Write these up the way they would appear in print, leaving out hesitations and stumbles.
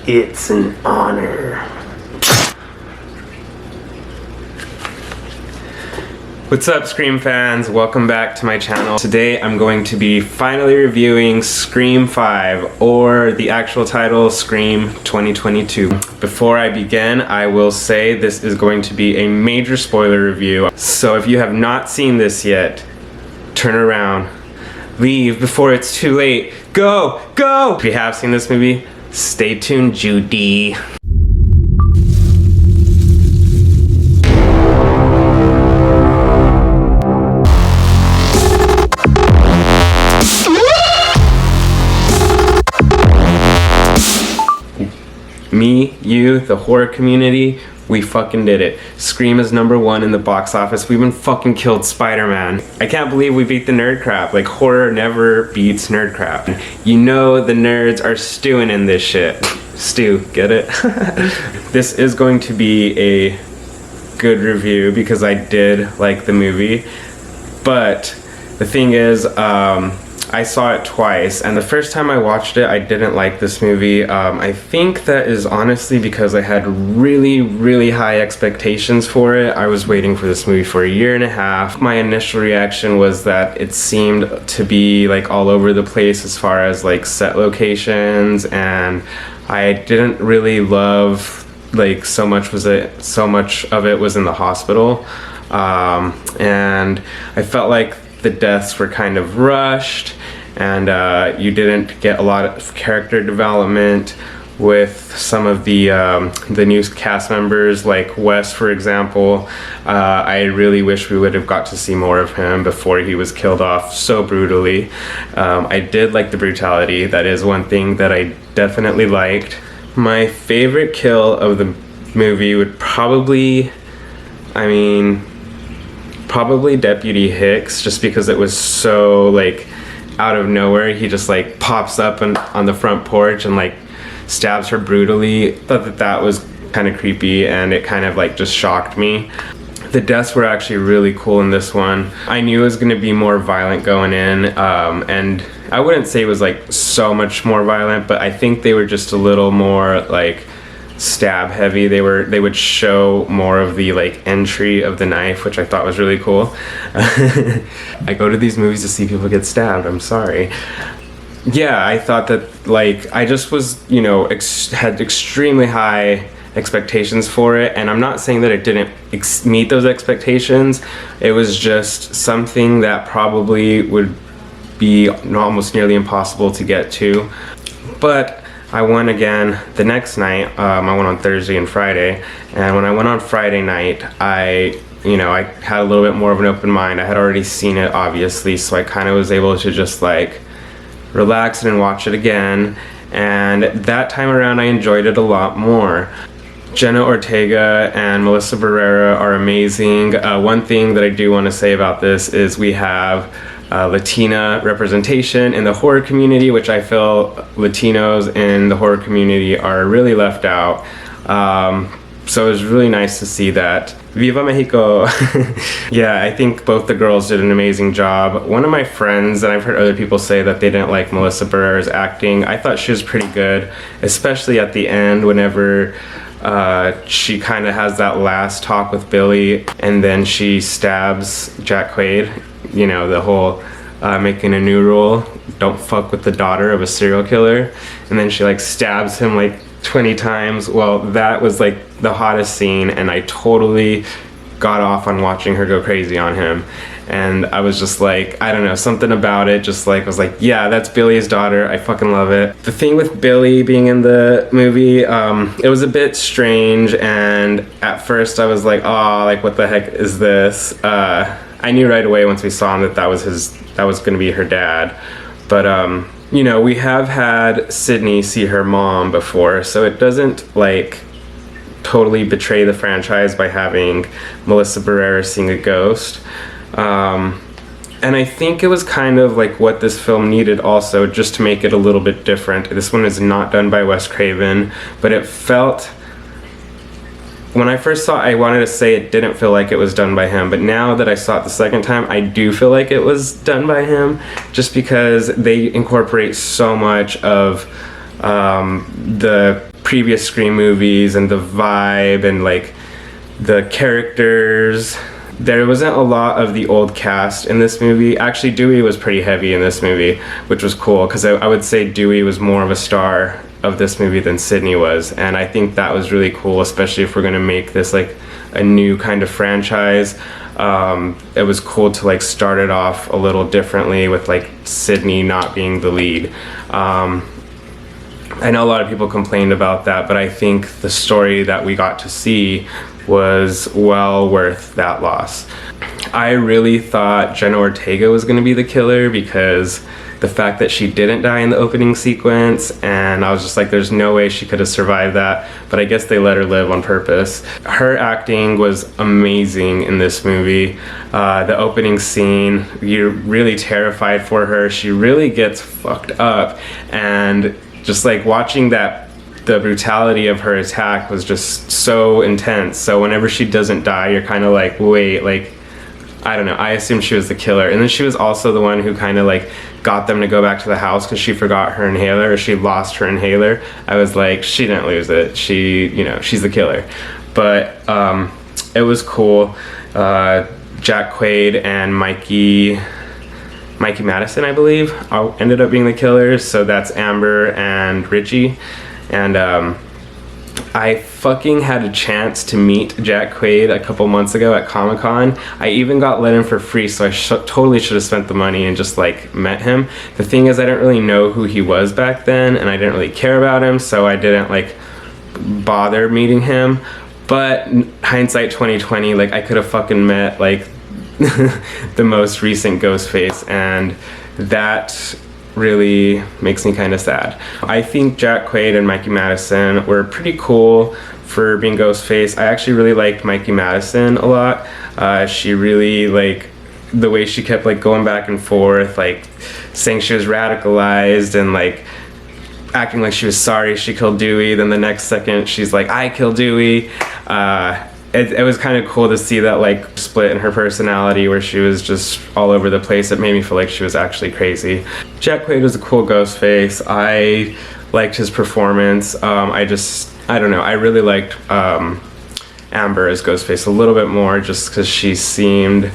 It's an honor. What's up, Scream fans? Welcome back to my channel. Today I'm going to be finally reviewing Scream 5, or the actual title, Scream 2022. Before I begin, I will say this is going to be a major spoiler review. So if you have not seen this yet, turn around, leave before it's too late. Go, go! If you have seen this movie, stay tuned, Judy. Me, you, the horror community, we fucking did it. Scream is #1 in the box office. We even fucking killed Spider-Man. I can't believe we beat the nerd crap. Like, horror never beats nerd crap. You know the nerds are stewing in this shit. Stew, get it? This is going to be a good review because I did like the movie. But the thing is, I saw it twice, and the first time I watched it, I didn't like this movie. I think that is honestly because I had really high expectations for it. I was waiting for this movie for a year and a half. My initial reaction was that it seemed to be like all over the place as far as like set locations, and I didn't really love like so much of it was in the hospital, and I felt like the deaths were kind of rushed, and you didn't get a lot of character development with some of the new cast members, like Wes, for example. I really wish we would have got to see more of him before he was killed off so brutally. I did like the brutality. That is one thing that I definitely liked. My favorite kill of the movie would probably Deputy Hicks, just because it was so like out of nowhere. He just like pops up on the front porch and like stabs her brutally. Thought that was kind of creepy, and it kind of like just shocked me. The deaths were actually really cool in this one. I knew it was going to be more violent going in, and I wouldn't say it was like so much more violent, but I think they were just a little more like stab heavy. They would show more of the like entry of the knife, which I thought was really cool. I go to these movies to see people get stabbed. I'm sorry. Yeah, I thought that like I just was, you know, had extremely high expectations for it, and I'm not saying that it didn't meet those expectations. It was just something that probably would be almost nearly impossible to get to. But I went again the next night. I went on Thursday and Friday, and when I went on Friday night, I had a little bit more of an open mind. I had already seen it, obviously, so I kind of was able to just like relax and watch it again, and that time around I enjoyed it a lot more. Jenna Ortega and Melissa Barrera are amazing. One thing that I do want to say about this is we have Latina representation in the horror community, which I feel Latinos in the horror community are really left out. So it was really nice to see that. Viva Mexico! Yeah, I think both the girls did an amazing job. One of my friends, and I've heard other people say that they didn't like Melissa Barrera's acting. I thought she was pretty good, especially at the end whenever she kind of has that last talk with Billy, and then she stabs Jack Quaid. You know, the whole making a new rule, don't fuck with the daughter of a serial killer, and then she like stabs him like 20 times. Well, that was like the hottest scene, and I totally got off on watching her go crazy on him. And I was just like, I don't know, something about it just like, I was like, yeah, that's Billy's daughter. I fucking love it. The thing with Billy being in the movie, it was a bit strange, and at first I was like, oh, like what the heck is this? I knew right away once we saw him that was gonna be her dad. But you know, we have had Sydney see her mom before, so it doesn't like totally betray the franchise by having Melissa Barrera seeing a ghost. And I think it was kind of like what this film needed also, just to make it a little bit different. This one is not done by Wes Craven, but it felt, when I first saw it, I wanted to say it didn't feel like it was done by him, but now that I saw it the second time, I do feel like it was done by him, just because they incorporate so much of the previous Scream movies and the vibe and like the characters. There wasn't a lot of the old cast in this movie. Actually, Dewey was pretty heavy in this movie, which was cool because I would say Dewey was more of a star of this movie than Sydney was, and I think that was really cool, especially if we're gonna make this like a new kind of franchise. It was cool to like start it off a little differently with like Sydney not being the lead. I know a lot of people complained about that, but I think the story that we got to see was well worth that loss. I really thought Jenna Ortega was going to be the killer because the fact that she didn't die in the opening sequence, and I was just like, there's no way she could have survived that, but I guess they let her live on purpose. Her acting was amazing in this movie. The opening scene, you're really terrified for her. She really gets fucked up, and just like watching that, the brutality of her attack was just so intense. So whenever she doesn't die, you're kind of like, wait, like, I don't know, I assumed she was the killer. And then she was also the one who kind of like got them to go back to the house because she forgot her inhaler, or she lost her inhaler. I was like, she didn't lose it. She, you know, she's the killer. But it was cool. Jack Quaid and Mikey Madison, I believe, ended up being the killers. So that's Amber and Richie. And I fucking had a chance to meet Jack Quaid a couple months ago at Comic-Con. I even got let in for free, so I totally should have spent the money and just like met him. The thing is, I didn't really know who he was back then, and I didn't really care about him, so I didn't like bother meeting him. But hindsight 2020, like I could have fucking met like the most recent Ghostface, and that really makes me kind of sad. I think Jack Quaid and Mikey Madison were pretty cool for being Ghostface. I actually really liked Mikey Madison a lot. She really, like, the way she kept like going back and forth, like saying she was radicalized and like acting like she was sorry she killed Dewey, then the next second she's like, I killed Dewey. It was kind of cool to see that like split in her personality where she was just all over the place. It made me feel like she was actually crazy. Jack Quaid was a cool Ghostface. I liked his performance. I don't know, I really liked Amber as Ghostface a little bit more just because she seemed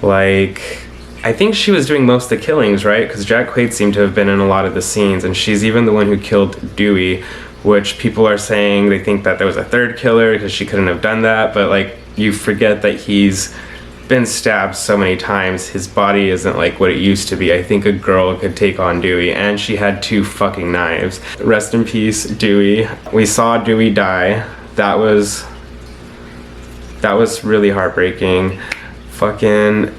like, I think she was doing most of the killings, right? Because Jack Quaid seemed to have been in a lot of the scenes, and she's even the one who killed Dewey, which people are saying they think that there was a third killer because she couldn't have done that, but like you forget that he's been stabbed so many times, his body isn't like what it used to be. I think a girl could take on Dewey, and she had 2 fucking knives. Rest in peace, Dewey. We saw Dewey die. That was really heartbreaking. Fucking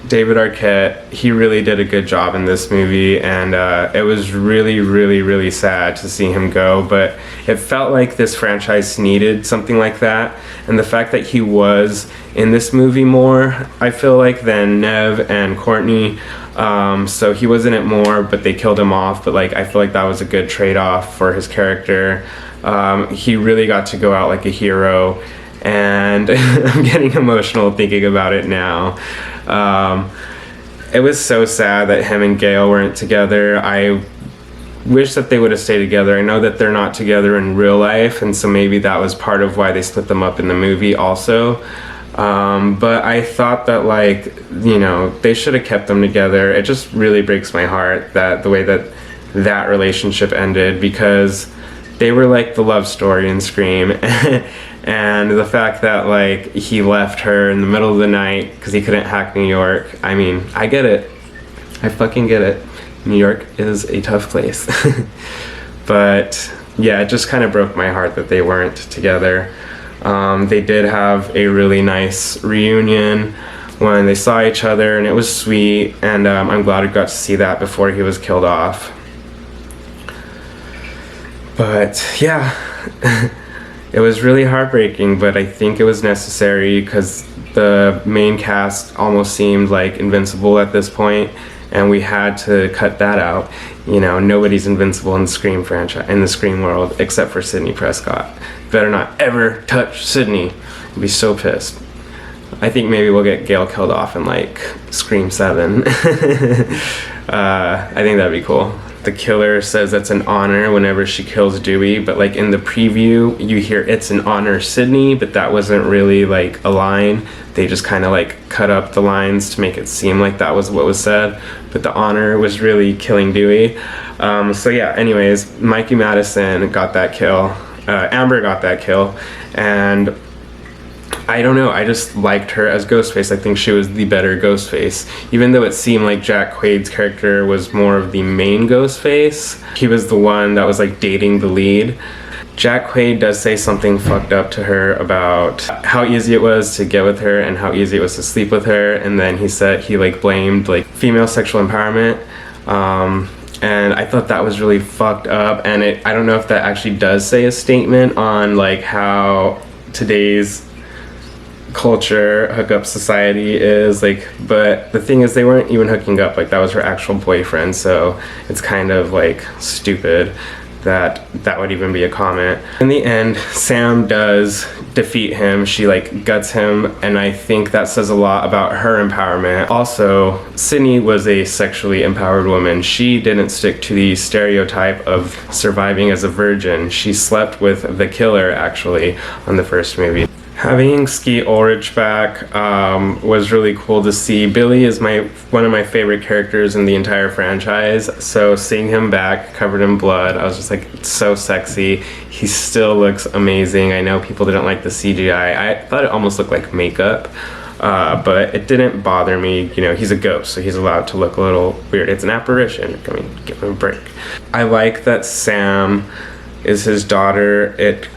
David Arquette, he really did a good job in this movie, and it was really, really, really sad to see him go, but it felt like this franchise needed something like that, and the fact that he was in this movie more, I feel like, than Nev and Courtney, so he was in it more, but they killed him off, but like I feel like that was a good trade-off for his character. He really got to go out like a hero, and I'm getting emotional thinking about it now. It was so sad that him and Gail weren't together. I wish that they would have stayed together. I know that they're not together in real life, and so maybe that was part of why they split them up in the movie also. But I thought that, like, you know, they should have kept them together. It just really breaks my heart that the way that that relationship ended, because they were like the love story in Scream. And the fact that like he left her in the middle of the night because he couldn't hack New York, I mean, I get it. I fucking get it. New York is a tough place. But yeah, it just kind of broke my heart that they weren't together. They did have a really nice reunion when they saw each other, and it was sweet, and I'm glad we got to see that before he was killed off. But yeah, it was really heartbreaking, but I think it was necessary because the main cast almost seemed like invincible at this point, and we had to cut that out. You know, nobody's invincible in the Scream franchise, in the Scream world, except for Sidney Prescott. Better not ever touch Sidney. I'll be so pissed. I think maybe we'll get Gail killed off in like Scream 7. I think that'd be cool. the killer says that's an honor whenever she kills Dewey, but like in the preview you hear it's an honor Sydney, but that wasn't really like a line. They just kind of like cut up the lines to make it seem like that was what was said, but the honor was really killing Dewey. So yeah, anyways, Mikey Madison got that kill. Amber got that kill, and I don't know, I just liked her as Ghostface. I think she was the better Ghostface. Even though it seemed like Jack Quaid's character was more of the main Ghostface, he was the one that was like dating the lead. Jack Quaid does say something fucked up to her about how easy it was to get with her and how easy it was to sleep with her, and then he said he like blamed like female sexual empowerment. And I thought that was really fucked up, and I don't know if that actually does say a statement on like how today's culture hookup society is like. But the thing is, they weren't even hooking up, like that was her actual boyfriend, so it's kind of like stupid that that would even be a comment. In the end, Sam does defeat him. She like guts him, and I think that says a lot about her empowerment. Also, Sydney was a sexually empowered woman. She didn't stick to the stereotype of surviving as a virgin. She slept with the killer actually on the first movie. Having Skeet Ulrich back was really cool to see. Billy is one of my favorite characters in the entire franchise, so seeing him back covered in blood, I was just like, it's so sexy. He still looks amazing. I know people didn't like the CGI. I thought it almost looked like makeup, but it didn't bother me. You know, he's a ghost, so he's allowed to look a little weird. It's an apparition. I mean, give him a break. I like that Sam is his daughter. It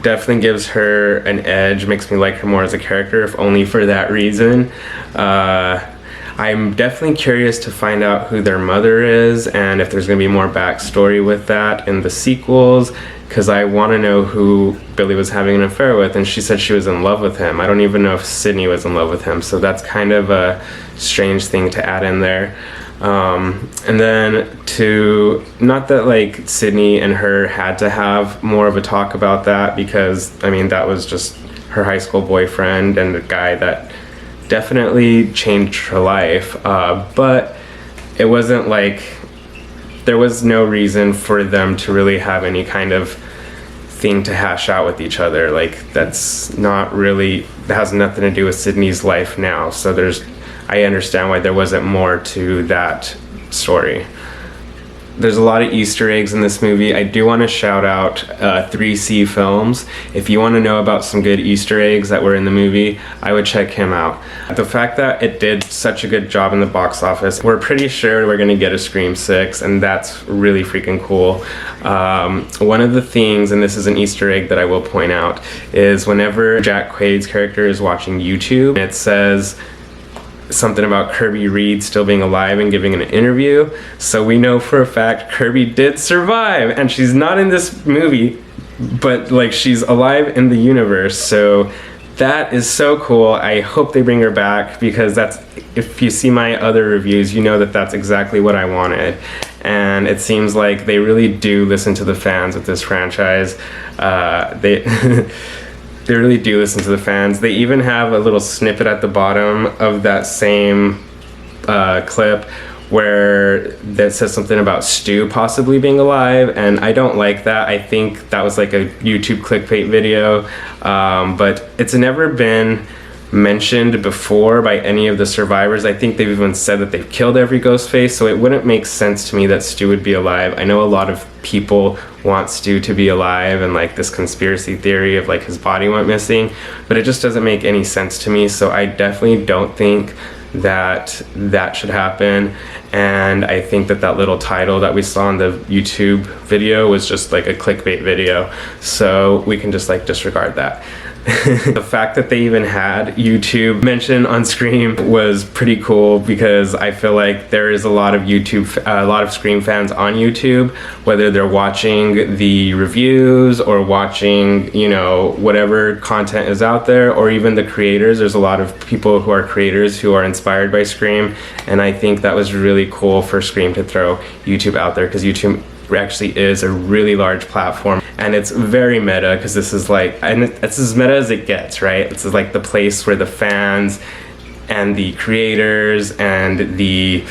definitely gives her an edge, makes me like her more as a character, if only for that reason. I'm definitely curious to find out who their mother is and if there's going to be more backstory with that in the sequels, because I want to know who Billy was having an affair with, and she said she was in love with him. I don't even know if Sydney was in love with him, so that's kind of a strange thing to add in there. And then not that like Sydney and her had to have more of a talk about that, because I mean that was just her high school boyfriend and a guy that definitely changed her life, but it wasn't like there was no reason for them to really have any kind of thing to hash out with each other. Like that's not really, that has nothing to do with Sydney's life now, so I understand why there wasn't more to that story. There's a lot of Easter eggs in this movie. I do want to shout out 3C Films. If you want to know about some good Easter eggs that were in the movie, I would check him out. The fact that it did such a good job in the box office, we're pretty sure we're going to get a Scream 6, and that's really freaking cool. One of the things, and this is an Easter egg that I will point out, is whenever Jack Quaid's character is watching YouTube, it says something about Kirby Reed still being alive and giving an interview. So we know for a fact Kirby did survive, and she's not in this movie, but like she's alive in the universe. So that is so cool. I hope they bring her back, because that's, if you see my other reviews, you know that that's exactly what I wanted. And it seems like they really do listen to the fans with this franchise. They really do listen to the fans. They even have a little snippet at the bottom of that same clip where that says something about Stu possibly being alive, and I don't like that. I think that was like a YouTube clickbait video, but it's never been mentioned before by any of the survivors. I think they've even said that they've killed every Ghostface, so it wouldn't make sense to me that Stu would be alive. I know a lot of people want Stu to be alive, and like this conspiracy theory of like his body went missing, but it just doesn't make any sense to me, so I definitely don't think that that should happen. And I think that that little title that we saw in the YouTube video was just like a clickbait video, so we can just like disregard that. The fact that they even had YouTube mention on Scream was pretty cool, because I feel like there is a lot of Scream fans on YouTube, whether they're watching the reviews or watching, you know, whatever content is out there, or even the creators. There's a lot of people who are creators who are inspired by Scream, and I think that was really cool for Scream to throw YouTube out there, because YouTube actually is a really large platform, and it's very meta, because this is like, and it's as meta as it gets, right? It's like the place where the fans and the creators and the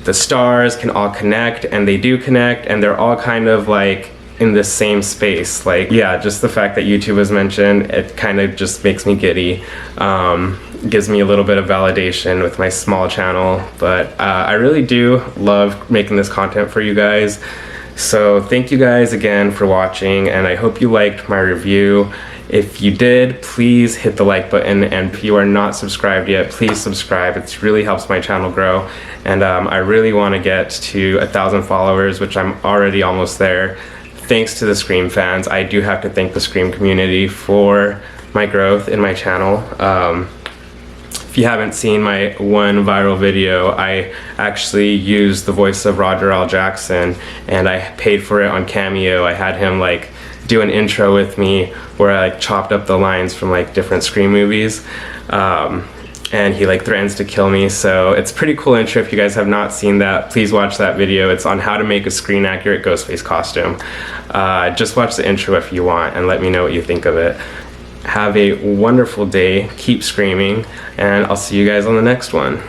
the stars can all connect, and they do connect, and they're all kind of like in the same space. Like, yeah, just the fact that YouTube was mentioned, it kind of just makes me giddy. Gives me a little bit of validation with my small channel, but I really do love making this content for you guys. So thank you guys again for watching, and I hope you liked my review. If you did, please hit the like button, and if you are not subscribed yet, please subscribe. It really helps my channel grow, and I really want to get to 1,000 followers, which I'm already almost there. Thanks to the Scream fans. I do have to thank the Scream community for my growth in my channel. If you haven't seen my one viral video, I actually used the voice of Roger L. Jackson, and I paid for it on Cameo. I had him like do an intro with me where I like chopped up the lines from like different Scream movies, and he like threatens to kill me. So it's a pretty cool intro. If you guys have not seen that, please watch that video. It's on how to make a screen accurate Ghostface costume. Just watch the intro if you want, and let me know what you think of it. Have a wonderful day, keep screaming, and I'll see you guys on the next one.